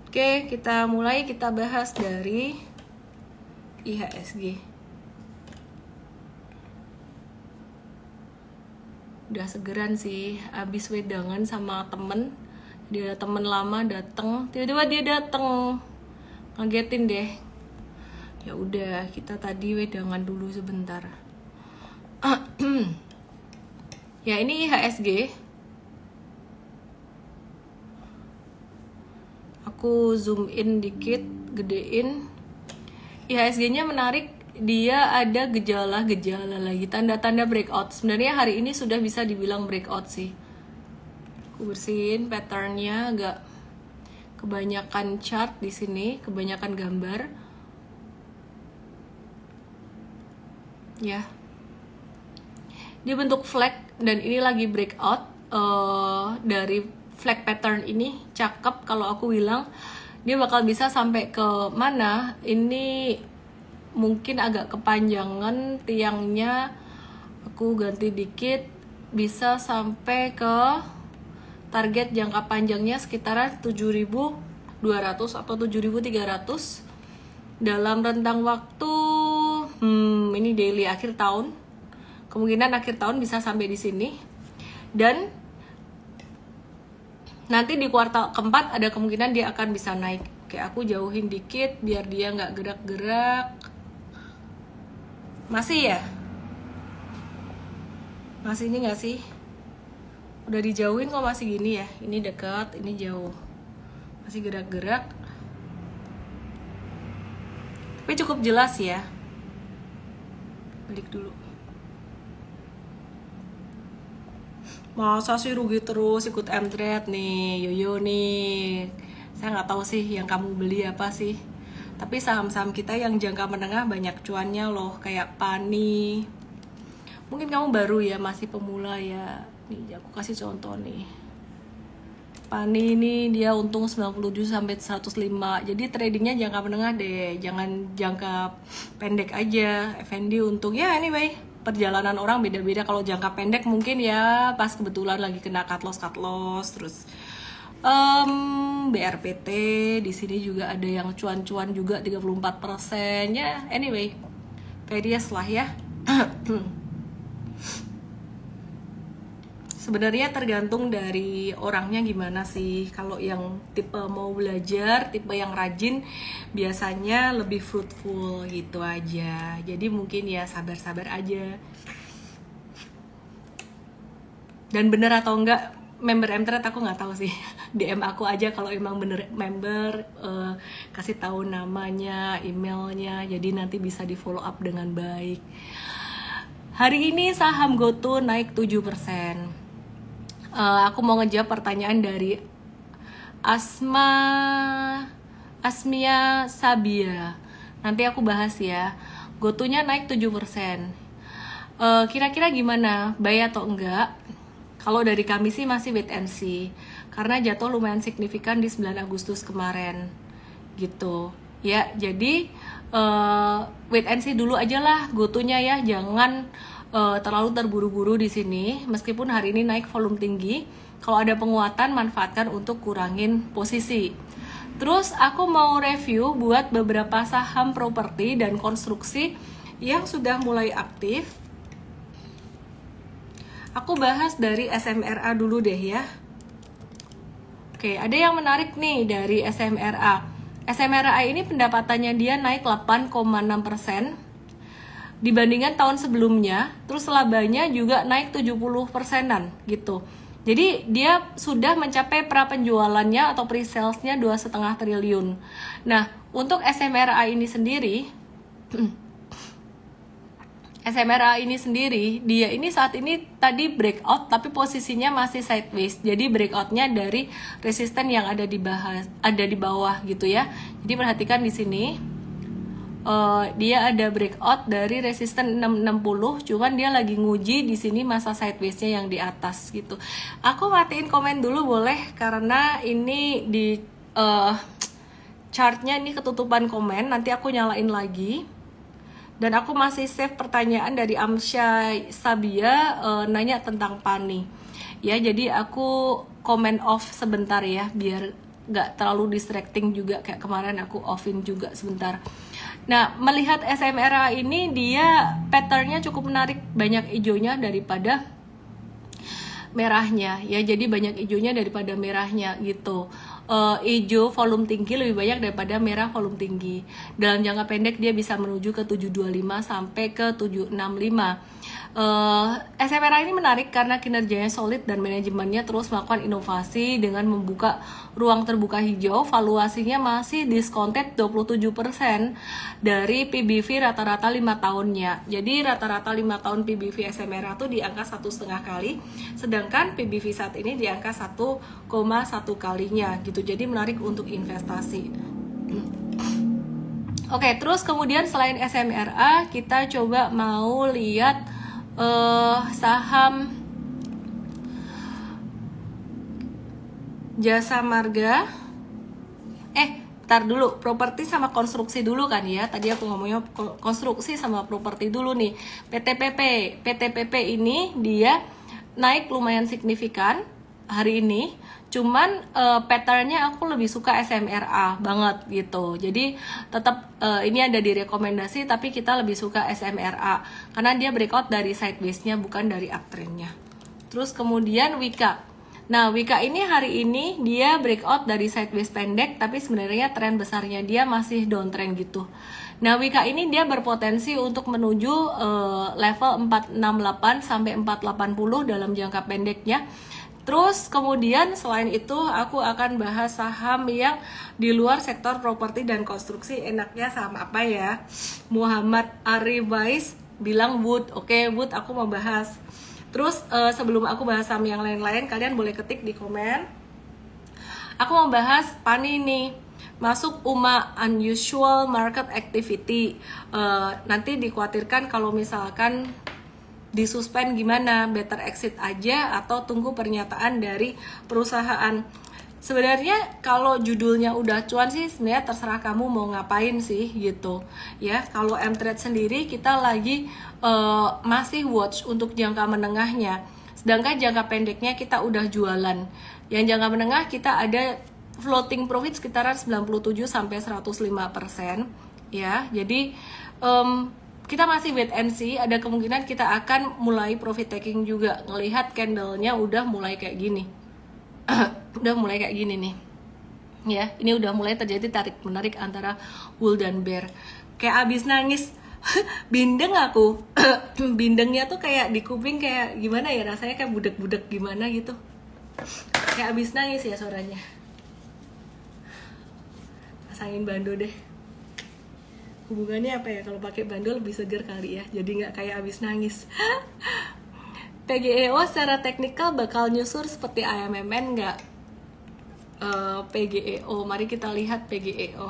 Oke, kita mulai, kita bahas dari IHSG. Udah segeran sih, abis wedangan sama temen. Dia temen lama dateng, tiba-tiba dia dateng, ngagetin deh. Ya udah, kita tadi wedangan dulu sebentar. Ya ini IHSG. Aku zoom in dikit, gedein. IHSG-nya menarik, dia ada gejala-gejala lagi, tanda-tanda breakout. Sebenarnya hari ini sudah bisa dibilang breakout sih. Aku bersihin patternnya, agak kebanyakan chart di sini, kebanyakan gambar. Ya, dia bentuk flag dan ini lagi breakout dari flag pattern ini. Cakep kalau aku bilang. Dia bakal bisa sampai ke mana? Ini mungkin agak kepanjangan tiangnya. Aku ganti dikit, bisa sampai ke target jangka panjangnya sekitaran 7.200 atau 7.300 dalam rentang waktu ini daily akhir tahun. Kemungkinan akhir tahun bisa sampai di sini. Dan nanti di kuartal keempat ada kemungkinan dia akan bisa naik. Oke, aku jauhin dikit biar dia nggak gerak-gerak. Masih ya? Masih ini nggak sih? Udah dijauhin kok masih gini ya? Ini dekat, ini jauh. Masih gerak-gerak. Tapi cukup jelas ya. Balik dulu. Masa sih rugi terus ikut M-Trade nih, Yoyo nih. Saya nggak tahu sih yang kamu beli apa sih. Tapi saham-saham kita yang jangka menengah banyak cuannya loh, kayak Pani. Mungkin kamu baru ya, masih pemula ya. Nih, aku kasih contoh nih. Pani ini dia untung 97 sampai 105. Jadi tradingnya jangka menengah deh, jangan jangka pendek aja. FND untung ya anyway. Perjalanan orang beda-beda. Kalau jangka pendek mungkin ya pas kebetulan lagi kena cut loss terus BRPT di sini juga ada yang cuan-cuan juga 34% ya. Anyway, various lah ya. Sebenarnya tergantung dari orangnya gimana sih. Kalau yang tipe mau belajar, tipe yang rajin, biasanya lebih fruitful gitu aja. Jadi mungkin ya sabar-sabar aja. Dan bener atau enggak member M-Trade aku nggak tahu sih. DM aku aja kalau emang bener member, kasih tahu namanya, emailnya, jadi nanti bisa di follow up dengan baik. Hari ini saham GoTo naik 7%. Aku mau ngejawab pertanyaan dari Asmia Sabia. Nanti aku bahas ya. GoTo-nya naik 7%. Kira-kira gimana? Buy atau enggak? Kalau dari kami sih masih wait and see. Karena jatuh lumayan signifikan di 9 Agustus kemarin. Gitu. Ya, jadi wait and see dulu aja lah GoTo-nya ya. Jangan terlalu terburu-buru di sini. Meskipun hari ini naik volume tinggi, kalau ada penguatan manfaatkan untuk kurangin posisi. Terus aku mau review buat beberapa saham properti dan konstruksi yang sudah mulai aktif. Aku bahas dari SMRA dulu deh ya. Oke, ada yang menarik nih dari SMRA. SMRA ini pendapatannya dia naik 8,6% dibandingkan tahun sebelumnya, terus labanya juga naik 70%-an gitu. Jadi dia sudah mencapai prapenjualannya atau pre-salesnya 2,5 triliun. Nah, untuk SMRA ini sendiri, dia ini saat ini tadi breakout tapi posisinya masih sideways. Jadi breakoutnya dari resisten yang ada di bawah gitu ya. Jadi perhatikan di sini. Dia ada breakout dari resisten 660, cuman dia lagi nguji di sini masa sideways-nya yang di atas gitu. Aku matiin komen dulu boleh, karena ini di chartnya ini ketutupan komen. Nanti aku nyalain lagi. Dan aku masih save pertanyaan dari Amsya Sabia nanya tentang Pani. Ya, jadi aku komen off sebentar ya biar nggak terlalu distracting juga kayak kemarin aku offin juga sebentar. Nah, melihat SMRA ini dia patternnya cukup menarik, banyak hijaunya daripada merahnya ya, jadi banyak hijaunya daripada merahnya gitu. Hijau volume tinggi lebih banyak daripada merah volume tinggi. Dalam jangka pendek dia bisa menuju ke 725 sampai ke 765. SMRA ini menarik karena kinerjanya solid dan manajemennya terus melakukan inovasi dengan membuka ruang terbuka hijau. Valuasinya masih discounted 27% dari PBV rata-rata 5 tahunnya. Jadi rata-rata 5 tahun PBV SMRA itu di angka 1,5 kali, sedangkan PBV saat ini di angka 1,1 kalinya gitu. Jadi menarik untuk investasi. Oke, terus kemudian selain SMRA kita coba mau lihat saham Jasa Marga. Ntar dulu, properti sama konstruksi dulu kan ya. Tadi aku ngomongnya konstruksi sama properti dulu nih. PTPP ini dia naik lumayan signifikan hari ini. Cuman patternnya aku lebih suka SMRA banget gitu. Jadi tetap ini ada di rekomendasi, tapi kita lebih suka SMRA karena dia breakout dari sideways-nya bukan dari uptrend-nya. Terus kemudian Wika. Nah, Wika ini hari ini dia breakout dari sideways pendek, tapi sebenarnya tren besarnya dia masih downtrend gitu. Nah, Wika ini dia berpotensi untuk menuju level 468 sampai 480 dalam jangka pendeknya. Terus kemudian selain itu aku akan bahas saham yang di luar sektor properti dan konstruksi. Enaknya saham apa ya? Muhammad Arifais bilang Wood. Oke, Wood aku mau bahas. Terus sebelum aku bahas saham yang lain-lain, kalian boleh ketik di komen. Aku mau bahas Panini, masuk UMA Unusual Market Activity. Nanti dikhawatirkan kalau misalkan disuspend gimana, better exit aja atau tunggu pernyataan dari perusahaan. Sebenarnya kalau judulnya udah cuan sih sebenarnya terserah kamu mau ngapain sih gitu ya. Kalau M-Trade sendiri kita lagi masih watch untuk jangka menengahnya, sedangkan jangka pendeknya kita udah jualan. Yang jangka menengah kita ada floating profit sekitaran 97 sampai 105% ya. Jadi kita masih wait and see, ada kemungkinan kita akan mulai profit taking juga. Ngelihat candlenya udah mulai kayak gini. Udah mulai kayak gini nih. Ya, ini udah mulai terjadi tarik menarik antara bull dan bear. Kayak abis nangis. Bindeng aku. Bindengnya tuh kayak di kuping kayak gimana ya, rasanya kayak budek-budek gimana gitu. Kayak abis nangis ya suaranya. Pasangin bando deh. Hubungannya apa ya, kalau pakai bando lebih seger kali ya, jadi nggak kayak abis nangis. PGEO secara teknikal bakal nyusur seperti AMMN nggak? PGEO, mari kita lihat PGEO.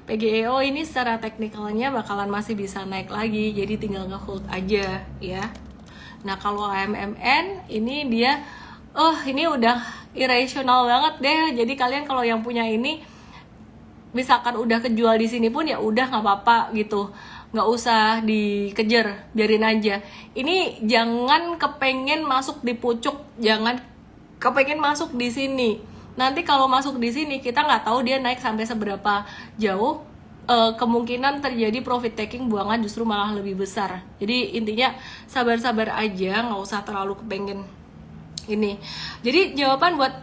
PGEO ini secara teknikalnya bakalan masih bisa naik lagi, jadi tinggal nge-hold aja ya. Nah kalau AMMN ini dia, ini udah irasional banget deh. Jadi kalian kalau yang punya ini, misalkan udah kejual di sini pun ya udah nggak apa-apa gitu, nggak usah dikejar, biarin aja. Ini jangan kepengen masuk di pucuk, jangan kepengen masuk di sini. Nanti kalau masuk di sini kita nggak tahu dia naik sampai seberapa jauh, kemungkinan terjadi profit taking buangan justru malah lebih besar. Jadi intinya sabar-sabar aja, nggak usah terlalu kepengen ini. Jadi jawaban buat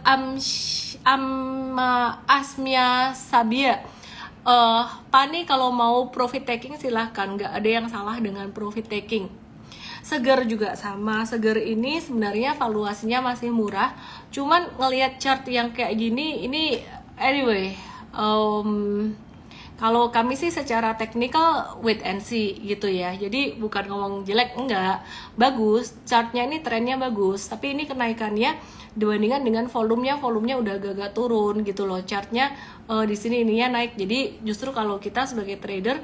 Asmia Sabia, Pani kalau mau profit taking silahkan, nggak ada yang salah dengan profit taking. Seger juga sama, Seger ini sebenarnya valuasinya masih murah, cuman ngelihat chart yang kayak gini ini anyway, kalau kami sih secara teknikal wait and see gitu ya. Jadi bukan ngomong jelek, enggak, bagus, chartnya ini trennya bagus, tapi ini kenaikannya dibandingkan dengan volumenya udah agak turun gitu loh. Chartnya di sini ininya naik. Jadi justru kalau kita sebagai trader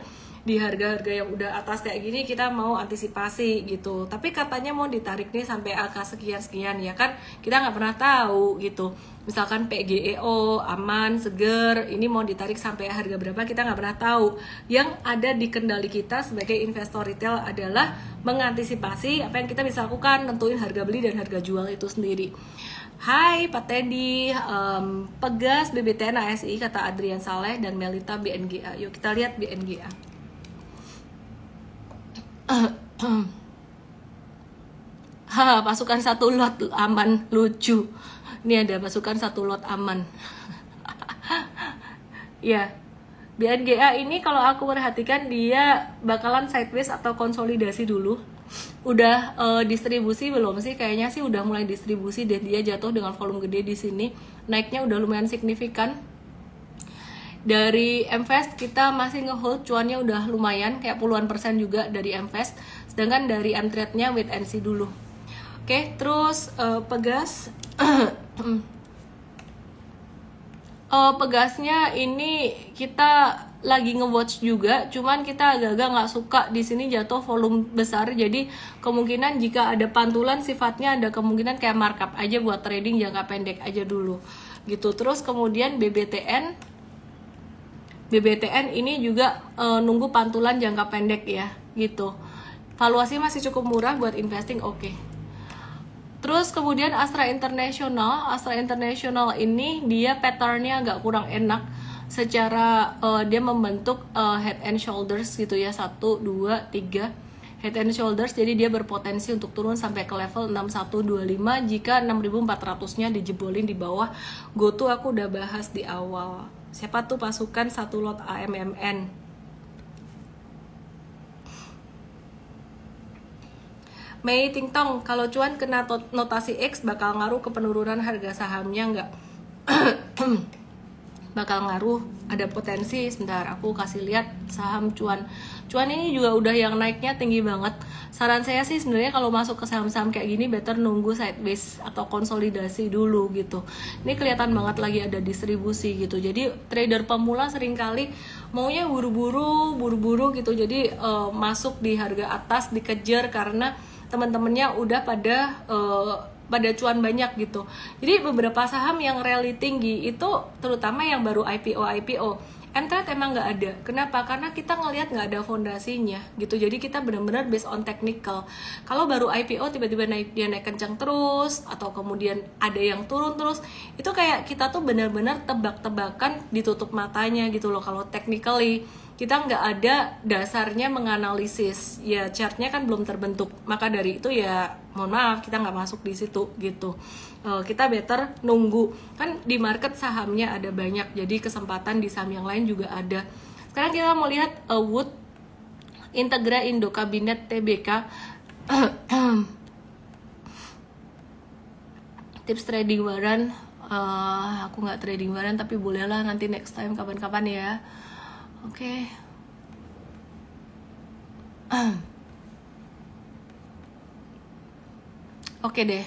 di harga-harga yang udah atas kayak gini kita mau antisipasi gitu. Tapi katanya mau ditarik nih sampai angka sekian-sekian ya kan, kita nggak pernah tahu gitu. Misalkan PGEO, aman, seger, ini mau ditarik sampai harga berapa kita nggak pernah tahu. Yang ada di kendali kita sebagai investor retail adalah mengantisipasi apa yang kita bisa lakukan, tentuin harga beli dan harga jual itu sendiri. Hai Pak Teddy, Pegas BBTN ASI kata Adrian Saleh dan Melita BNGA. Yuk kita lihat BNGA. Pasukan satu lot aman, lucu. Ini ada pasukan satu lot aman. Ya, BNGA ini kalau aku perhatikan dia bakalan sideways atau konsolidasi dulu. Udah distribusi belum sih? Kayaknya sih udah mulai distribusi deh. Dia jatuh dengan volume gede di sini. Naiknya udah lumayan signifikan. Dari MVest kita masih ngehold, cuannya udah lumayan kayak puluhan persen juga dari MVest. Sedangkan dari M-Trade-nya wait and see dulu. Oke, terus Pegas. Pegasnya ini kita lagi nge-watch juga, cuman kita agak-agak nggak suka di sini jatuh volume besar. Jadi kemungkinan jika ada pantulan sifatnya ada kemungkinan kayak markup aja buat trading jangka pendek aja dulu gitu. Terus kemudian BBTN ini juga nunggu pantulan jangka pendek ya gitu. Valuasi masih cukup murah buat investing, oke. Terus kemudian Astra International ini dia patternnya agak kurang enak secara dia membentuk head and shoulders gitu ya, 1, 2, 3 head and shoulders. Jadi dia berpotensi untuk turun sampai ke level 6125 jika 6400 nya dijebolin di bawah. GoTo aku udah bahas di awal. Siapa tuh pasukan satu lot AMMN? Mei Ting Tong, kalau cuan kena notasi X bakal ngaruh ke penurunan harga sahamnya nggak? Bakal ngaruh, ada potensi. Sebentar, aku kasih lihat saham cuan. Cuan ini juga udah yang naiknya tinggi banget. Saran saya sih sebenarnya kalau masuk ke saham-saham kayak gini better nunggu sideways atau konsolidasi dulu gitu. Ini kelihatan banget lagi ada distribusi gitu. Jadi trader pemula seringkali maunya buru-buru gitu. Jadi masuk di harga atas dikejar karena teman-temannya udah pada cuan banyak gitu. Jadi beberapa saham yang rally tinggi itu terutama yang baru IPO M-Trade emang nggak ada. Kenapa? Karena kita ngelihat nggak ada fondasinya gitu. Jadi kita benar-benar based on technical. Kalau baru IPO tiba-tiba dia naik kencang terus atau kemudian ada yang turun terus, itu kayak kita tuh benar-benar tebak-tebakan ditutup matanya gitu loh. Kalau technically kita nggak ada dasarnya menganalisis, ya chartnya kan belum terbentuk, maka dari itu ya mohon maaf kita nggak masuk di situ gitu. Kita better nunggu, kan di market sahamnya ada banyak, jadi kesempatan di saham yang lain juga ada. Sekarang kita mau lihat Wood Integra Indo Kabinet TBK. Tips trading waran, aku nggak trading waran tapi bolehlah nanti next time kapan-kapan ya. Oke. Oke deh.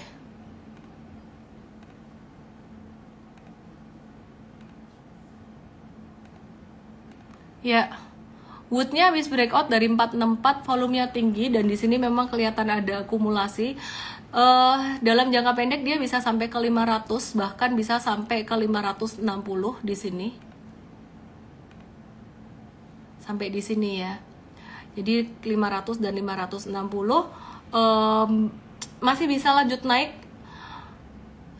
Ya. Woodnya habis breakout dari 464, volumenya tinggi dan di sini memang kelihatan ada akumulasi. Dalam jangka pendek dia bisa sampai ke 500, bahkan bisa sampai ke 560 di sini. Sampai di sini ya. Jadi 500 dan 560 masih bisa lanjut naik.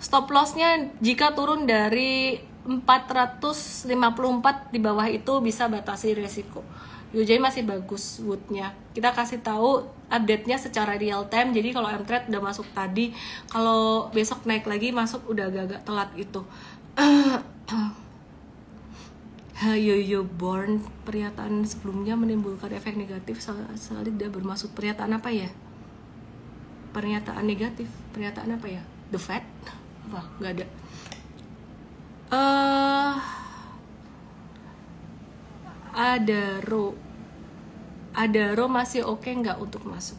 Stop lossnya jika turun dari 454 di bawah itu bisa batasi resiko. Jadi masih bagus Woodnya. Kita kasih tahu update-nya secara real time. Jadi kalau M-Trade udah masuk tadi, kalau besok naik lagi masuk udah agak-agak telat gitu. Hayoyo Born, pernyataan sebelumnya menimbulkan efek negatif sekali tidak bermaksud. Pernyataan apa ya? Pernyataan negatif, pernyataan apa ya? The Fed? Apa? Nggak ada. Adaro masih oke nggak untuk masuk?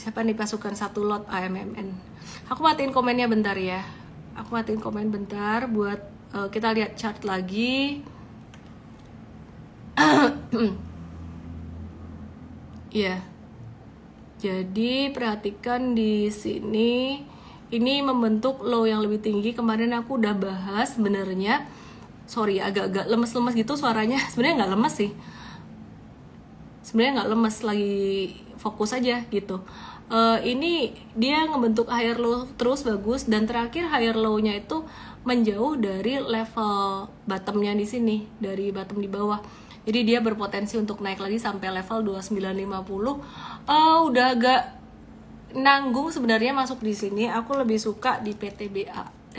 Siapa nih pasukan satu lot AMMN? Aku matiin komennya bentar ya. Aku matiin komen bentar buat kita lihat chart lagi. Iya. Jadi perhatikan di sini, ini membentuk low yang lebih tinggi. Kemarin aku udah bahas sebenarnya. Sorry, agak-agak lemes-lemes gitu suaranya. Sebenarnya nggak lemes sih. Sebenarnya nggak lemes, lagi fokus aja gitu. Ini dia ngebentuk higher low terus bagus, dan terakhir higher low-nya itu menjauh dari level bottom-nya di sini, dari bottom di bawah. Jadi dia berpotensi untuk naik lagi sampai level 2950. Udah agak nanggung sebenarnya masuk di sini. Aku lebih suka di PTBA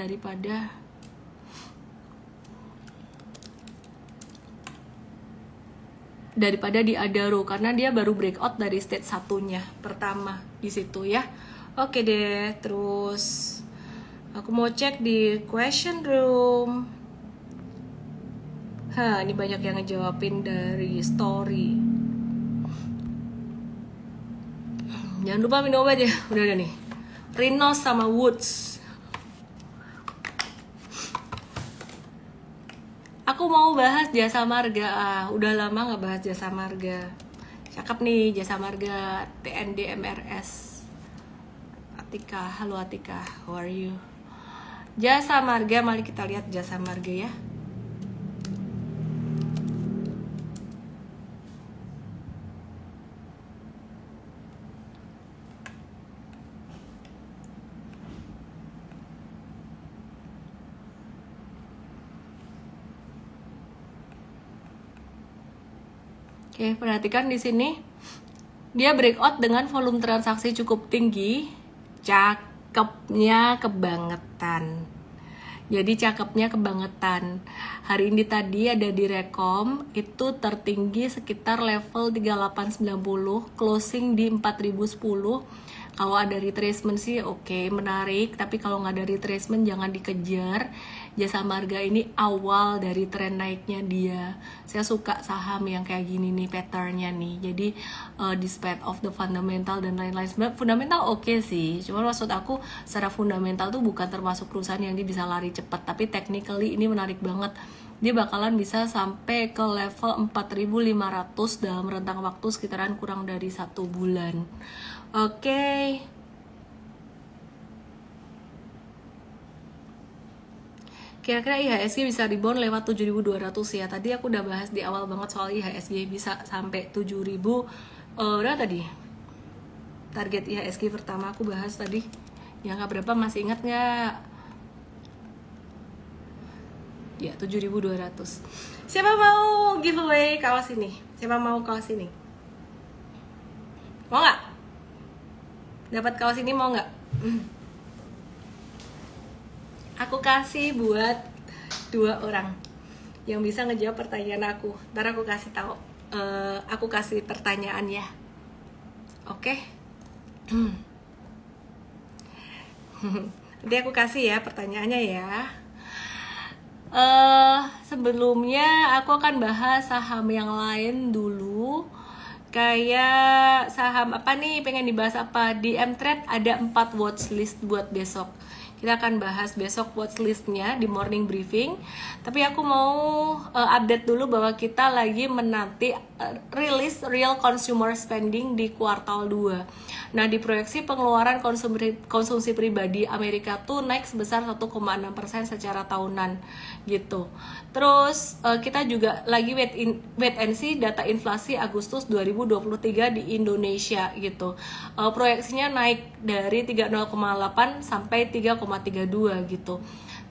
daripada di Adaro, karena dia baru breakout dari stage satunya pertama di situ ya. Oke deh, terus aku mau cek di question room. Ini banyak yang ngejawabin dari story. Jangan lupa minum obat ya. Udah nih. Rinos sama Woods. Aku mau bahas jasa marga. Udah lama nggak bahas jasa marga. Cakep nih jasa marga TND MRS. Atika, halo Atika, how are you? Jasa marga, mari kita lihat jasa marga ya. Oke, perhatikan di sini. Dia breakout dengan volume transaksi cukup tinggi. Cakepnya kebangetan. Jadi cakepnya kebangetan. Hari ini tadi ada di Rekom, itu tertinggi sekitar level 3890, closing di 4010. Kalau ada retracement sih oke, menarik, tapi kalau nggak ada retracement jangan dikejar. Jasa marga ini awal dari tren naiknya dia. Saya suka saham yang kayak gini nih patternnya nih. Jadi despite of the fundamental dan lain-lain, sebenarnya fundamental oke sih. Cuma maksud aku secara fundamental tuh bukan termasuk perusahaan yang dia bisa lari cepat, tapi technically ini menarik banget. Dia bakalan bisa sampai ke level 4.500 dalam rentang waktu sekitaran kurang dari 1 bulan. Oke. Kira-kira IHSG bisa rebound lewat 7.200 ya. Tadi aku udah bahas di awal banget soal IHSG bisa sampai 7.000. Udah tadi target IHSG pertama aku bahas tadi. Yang berapa, masih ingat nggak? Ya, 7.200. Siapa mau giveaway kaos ini? Siapa mau kaos ini? Mau nggak? Dapat kaos ini mau nggak? Aku kasih buat 2 orang yang bisa ngejawab pertanyaan aku. Ntar aku kasih tahu. Aku kasih pertanyaan ya. Oke? Nanti aku kasih ya pertanyaannya ya. Sebelumnya aku akan bahas saham yang lain dulu. Kayak saham apa nih, pengen dibahas apa? Di Mtrade ada 4 watchlist buat besok. Kita akan bahas besok watchlistnya di morning briefing. Tapi aku mau update dulu bahwa kita lagi menanti rilis real consumer spending di kuartal 2. Nah, diproyeksi pengeluaran konsumsi pribadi Amerika tuh naik sebesar 1,6% secara tahunan gitu. Terus kita juga lagi wait and see data inflasi Agustus 2023 di Indonesia gitu. Proyeksinya naik dari 30,8 sampai 3,32 gitu.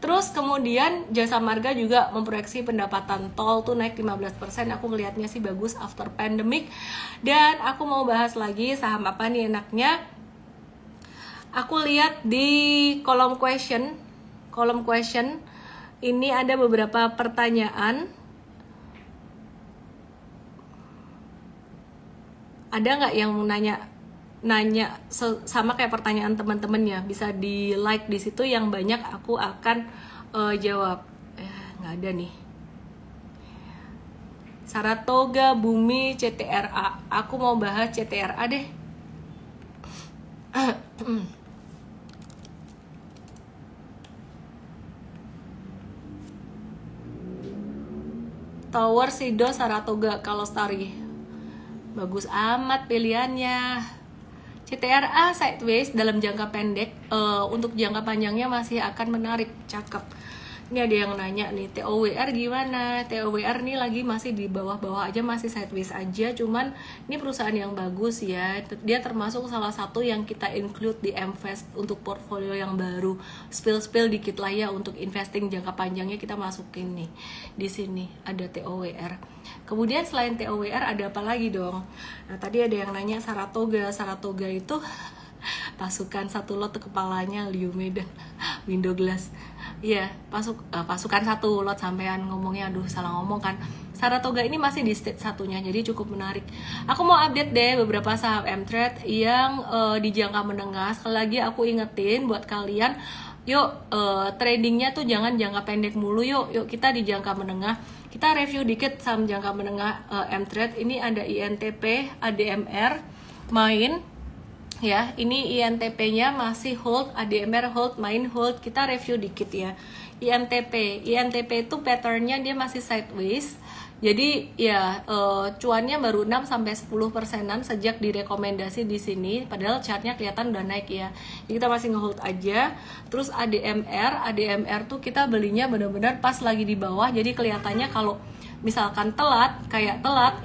Terus kemudian Jasa Marga juga memproyeksi pendapatan tol tuh naik 15%. Aku melihatnya sih bagus after pandemic. Dan aku mau bahas lagi saham apa nih enaknya. Aku lihat di kolom question. Ini ada beberapa pertanyaan. Ada nggak yang nanya sama kayak pertanyaan teman-temannya? Bisa di like di situ, yang banyak aku akan jawab. Nggak ada nih. Saratoga, Bumi, CTRA. Aku mau bahas CTRA deh. Tower, Sido, Saratoga kalau Starry. Bagus amat pilihannya. CTRA sideways dalam jangka pendek, untuk jangka panjangnya masih akan menarik, cakep. Ini ada yang nanya nih, TOWR gimana? TOWR nih lagi masih di bawah-bawah aja, masih sideways aja, cuman ini perusahaan yang bagus ya. Dia termasuk salah satu yang kita include di MVest untuk portfolio yang baru. Spill dikit lah ya untuk investing jangka panjangnya, kita masukin nih. Di sini ada TOWR. Kemudian selain TOWR ada apa lagi dong? Nah, tadi ada yang nanya Saratoga. Saratoga itu pasukan satu lot kepalanya Liu Medan, Window Glass. Iya, pasukan satu lot, sampean ngomongnya aduh salah ngomong kan. Saratoga ini masih di stage satunya, jadi cukup menarik. Aku mau update deh beberapa saham M-Trade yang di jangka menengah. Sekali lagi aku ingetin buat kalian, yuk tradingnya tuh jangan jangka pendek mulu, yuk kita di jangka menengah. Kita review dikit saham jangka menengah M-Trade. Ini ada INTP, ADMR, main. Ya, ini INTP-nya masih hold, ADMR hold, main hold. Kita review dikit ya. INTP itu patternnya dia masih sideways. Jadi ya cuannya baru 6-10%-an sejak direkomendasi di sini. Padahal chartnya kelihatan udah naik ya. Jadi kita masih ngehold aja. Terus ADMR tuh kita belinya benar-benar pas lagi di bawah. Jadi kelihatannya kalau misalkan telat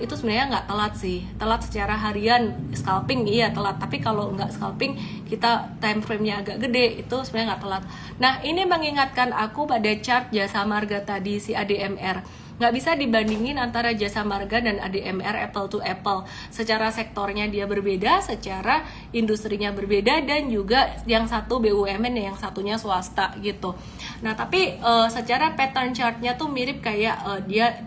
itu sebenarnya nggak telat sih. Telat secara harian scalping iya telat, tapi kalau nggak scalping kita time frame-nya agak gede itu sebenarnya nggak telat. Nah, ini mengingatkan aku pada chart Jasa Marga tadi, si ADMR. Nggak bisa dibandingin antara Jasa Marga dan ADMR apple to apple. Secara sektornya dia berbeda, secara industrinya berbeda, dan juga yang satu BUMN yang satunya swasta gitu. Nah, tapi secara pattern chartnya tuh mirip kayak dia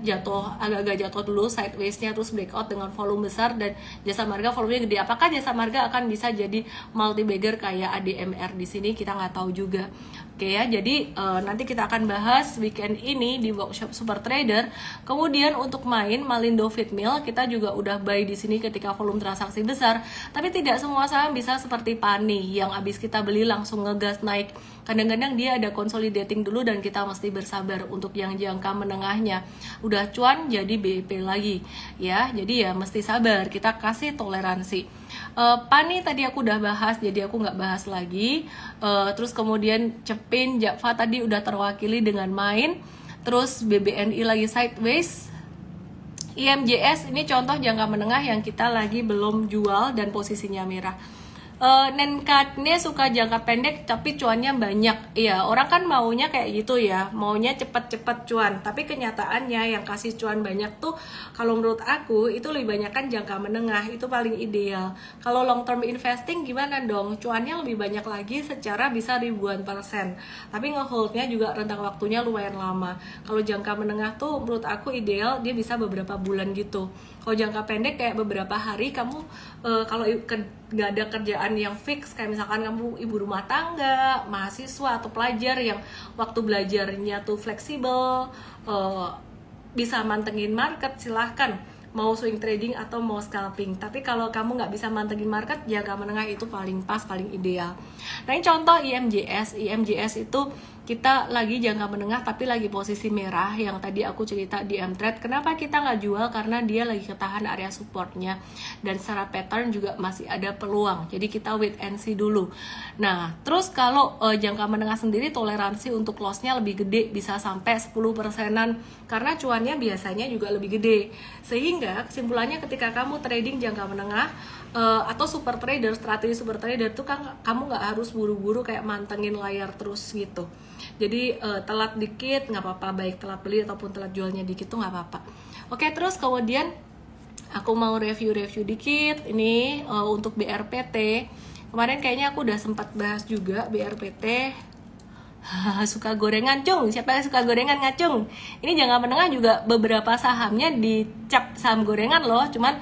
agak-agak jatuh dulu sideways-nya, terus breakout dengan volume besar, dan Jasa Marga volumenya gede. Apakah Jasa Marga akan bisa jadi multi bagger kayak ADMR di sini? Kita nggak tahu juga. Oke ya, jadi nanti kita akan bahas weekend ini di workshop Super Trader. Kemudian untuk main Malindo Feedmill, kita juga udah buy di sini ketika volume transaksi besar. Tapi tidak semua saham bisa seperti Pani yang abis kita beli langsung ngegas naik. Kadang-kadang dia ada consolidating dulu dan kita mesti bersabar untuk yang jangka menengahnya. Udah cuan jadi BIP lagi ya. Jadi ya mesti sabar, kita kasih toleransi. Pani tadi aku udah bahas, jadi aku nggak bahas lagi. Terus kemudian Cepin, Java tadi udah terwakili dengan main. Terus BBNI lagi sideways. IMJS ini contoh jangka menengah yang kita lagi belum jual dan posisinya merah. Nenkatnya suka jangka pendek tapi cuannya banyak. Iya, orang kan maunya kayak gitu ya, maunya cepet-cepet cuan. Tapi kenyataannya yang kasih cuan banyak tuh kalau menurut aku itu lebih banyak kan jangka menengah, itu paling ideal. Kalau long term investing gimana dong? Cuannya lebih banyak lagi, secara bisa ribuan %. Tapi ngeholdnya juga rentang waktunya lumayan lama. Kalau jangka menengah tuh menurut aku ideal dia bisa beberapa bulan gitu. Kalau jangka pendek kayak beberapa hari, kamu kalau nggak ada kerjaan yang fix, kayak misalkan kamu ibu rumah tangga, mahasiswa atau pelajar yang waktu belajarnya tuh fleksibel, bisa mantengin market, silahkan mau swing trading atau mau scalping. Tapi kalau kamu nggak bisa mantengin market, jangka menengah itu paling pas, paling ideal. Nah, ini contoh IMJS itu kita lagi jangka menengah tapi lagi posisi merah yang tadi aku cerita di M-Trade. Kenapa kita nggak jual? Karena dia lagi ketahan area supportnya dan secara pattern juga masih ada peluang. Jadi kita wait and see dulu. Nah, terus kalau jangka menengah sendiri toleransi untuk loss-nya lebih gede, bisa sampai 10%-an karena cuannya biasanya juga lebih gede. Sehingga kesimpulannya ketika kamu trading jangka menengah atau super trader, strategi super trader tuh kan kamu nggak harus buru-buru kayak mantengin layar terus gitu. Jadi telat dikit nggak apa-apa, baik telat beli ataupun telat jualnya dikit tuh nggak apa-apa. Oke, terus kemudian aku mau review dikit ini untuk BRPT. Kemarin kayaknya aku udah sempat bahas juga BRPT. Suka gorengan cung, siapa yang suka gorengan ngacung? Ini jangka menengah juga beberapa sahamnya dicap saham gorengan loh, cuman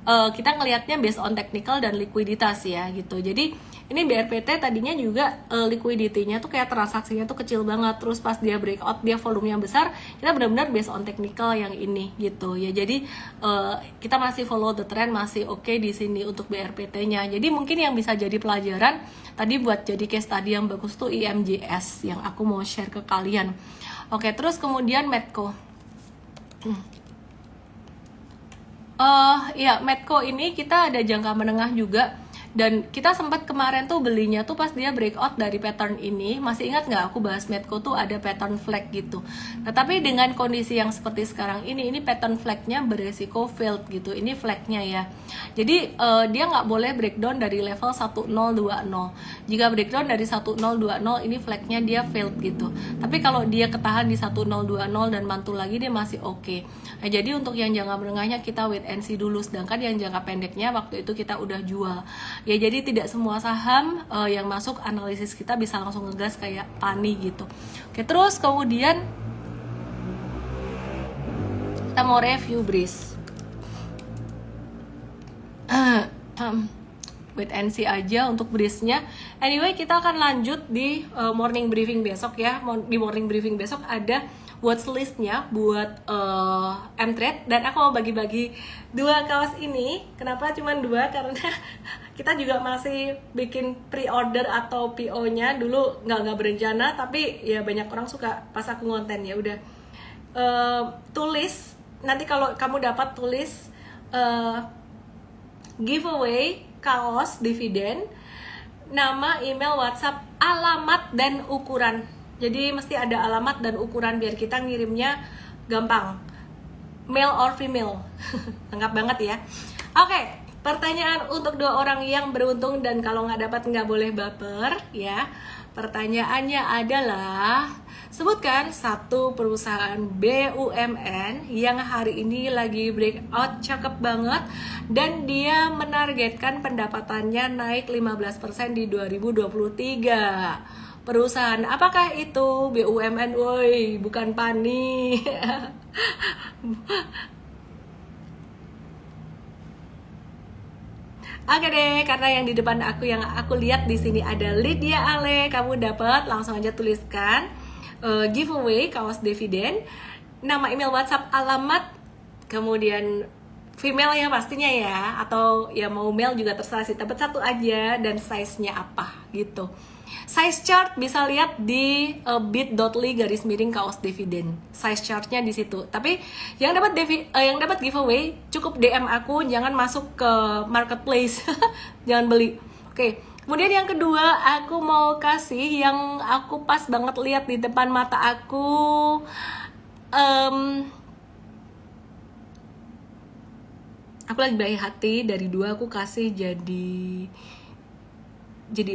kita ngelihatnya based on technical dan likuiditas ya gitu. Jadi ini BRPT tadinya juga liquidity-nya tuh kayak transaksinya tuh kecil banget, terus pas dia breakout dia volumenya besar, kita benar-benar based on technical yang ini gitu ya. Jadi kita masih follow the trend, masih oke di sini untuk BRPT-nya. Jadi mungkin yang bisa jadi pelajaran tadi buat jadi case study yang bagus tuh IMJS yang aku mau share ke kalian. Oke, terus kemudian Medco. Ya, Medco ini kita ada jangka menengah juga. Dan kita sempat kemarin tuh belinya tuh pas dia breakout dari pattern ini. Masih ingat nggak aku bahas Medco tuh ada pattern flag gitu. Nah tapi dengan kondisi yang seperti sekarang ini pattern flagnya beresiko failed gitu. Ini flagnya ya. Jadi dia nggak boleh breakdown dari level 1020. Jika breakdown dari 1020 ini flagnya dia failed gitu. Tapi kalau dia ketahan di 1020 dan mantul lagi dia masih oke. Nah jadi untuk yang jangka menengahnya kita wait and see dulu. Sedangkan yang jangka pendeknya waktu itu kita udah jual. Ya jadi tidak semua saham yang masuk analisis kita bisa langsung ngegas kayak Pani gitu. Oke, terus kemudian kita mau review Breeze. Wait and see aja untuk Breeze-nya. Anyway, kita akan lanjut di morning briefing besok ya. Di morning briefing besok ada watchlist-nya buat M-Trade, dan aku mau bagi-bagi 2 kaos ini. Kenapa cuma 2? Karena kita juga masih bikin pre-order atau PO-nya. Dulu nggak berencana, tapi ya banyak orang suka pas aku ngonten, ya udah. Tulis, nanti kalau kamu dapat tulis giveaway kaos dividen, nama, email, WhatsApp, alamat, dan ukuran. Jadi mesti ada alamat dan ukuran biar kita ngirimnya gampang. Male or female. Lengkap banget ya. Oke, pertanyaan untuk 2 orang yang beruntung, dan kalau nggak dapat nggak boleh baper ya. Pertanyaannya adalah, sebutkan 1 perusahaan BUMN yang hari ini lagi breakout cakep banget dan dia menargetkan pendapatannya naik 15% di 2023. Perusahaan apakah itu? BUMN, woi, bukan Pani. Oke deh, karena yang di depan aku yang aku lihat di sini ada Lydia Ale, kamu dapat, langsung aja tuliskan giveaway kaos dividen, nama, email, WhatsApp, alamat, kemudian female ya pastinya ya, atau ya mau male juga terserah sih, dapat 1 aja, dan size-nya apa gitu. Size chart bisa lihat di bit.ly/miring kaos dividen. Size chartnya di situ. Tapi yang dapat giveaway cukup DM aku, jangan masuk ke marketplace. Jangan beli. Oke. Kemudian yang kedua, aku mau kasih yang aku pas banget lihat di depan mata aku. Aku lagi baik hati, dari 2 aku kasih jadi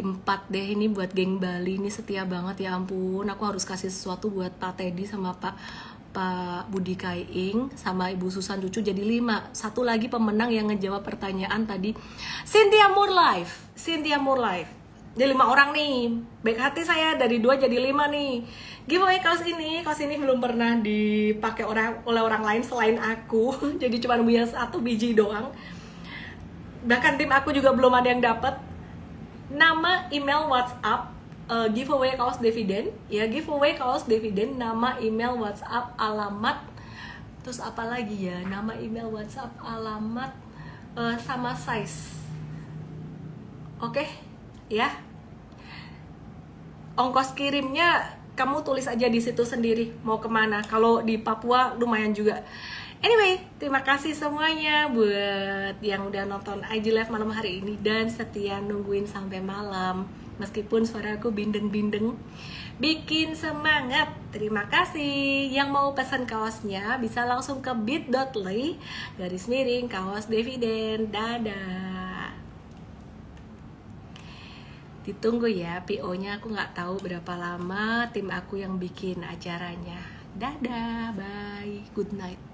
4 deh. Ini buat geng Bali, ini setia banget ya ampun. Aku harus kasih sesuatu buat Pak Teddy sama Pak Budi Kaiing sama Ibu Susan Cucu, jadi 5. 1 lagi pemenang yang ngejawab pertanyaan tadi, Cynthia Murlife. Jadi 5 orang nih. Baik hati saya, dari 2 jadi 5 nih. Giveaway kaos ini belum pernah dipakai oleh orang lain selain aku. Jadi cuma punya 1 biji doang. Bahkan tim aku juga belum ada yang dapat. Nama, email, WhatsApp, giveaway kaos dividen ya, giveaway kaos dividen, nama, email, WhatsApp, alamat, terus apa lagi ya, nama, email, WhatsApp, alamat, sama size. Oke ya, ongkos kirimnya kamu tulis aja di situ sendiri mau kemana. Kalau di Papua lumayan juga. Anyway, terima kasih semuanya buat yang udah nonton IG Live malam hari ini dan setia nungguin sampai malam. Meskipun suara aku bindeng-bindeng, bikin semangat. Terima kasih. Yang mau pesan kaosnya bisa langsung ke bit.ly/miring kaos dividen. Dadah. Ditunggu ya PO-nya, aku nggak tahu berapa lama tim aku yang bikin acaranya. Dadah, bye, good night.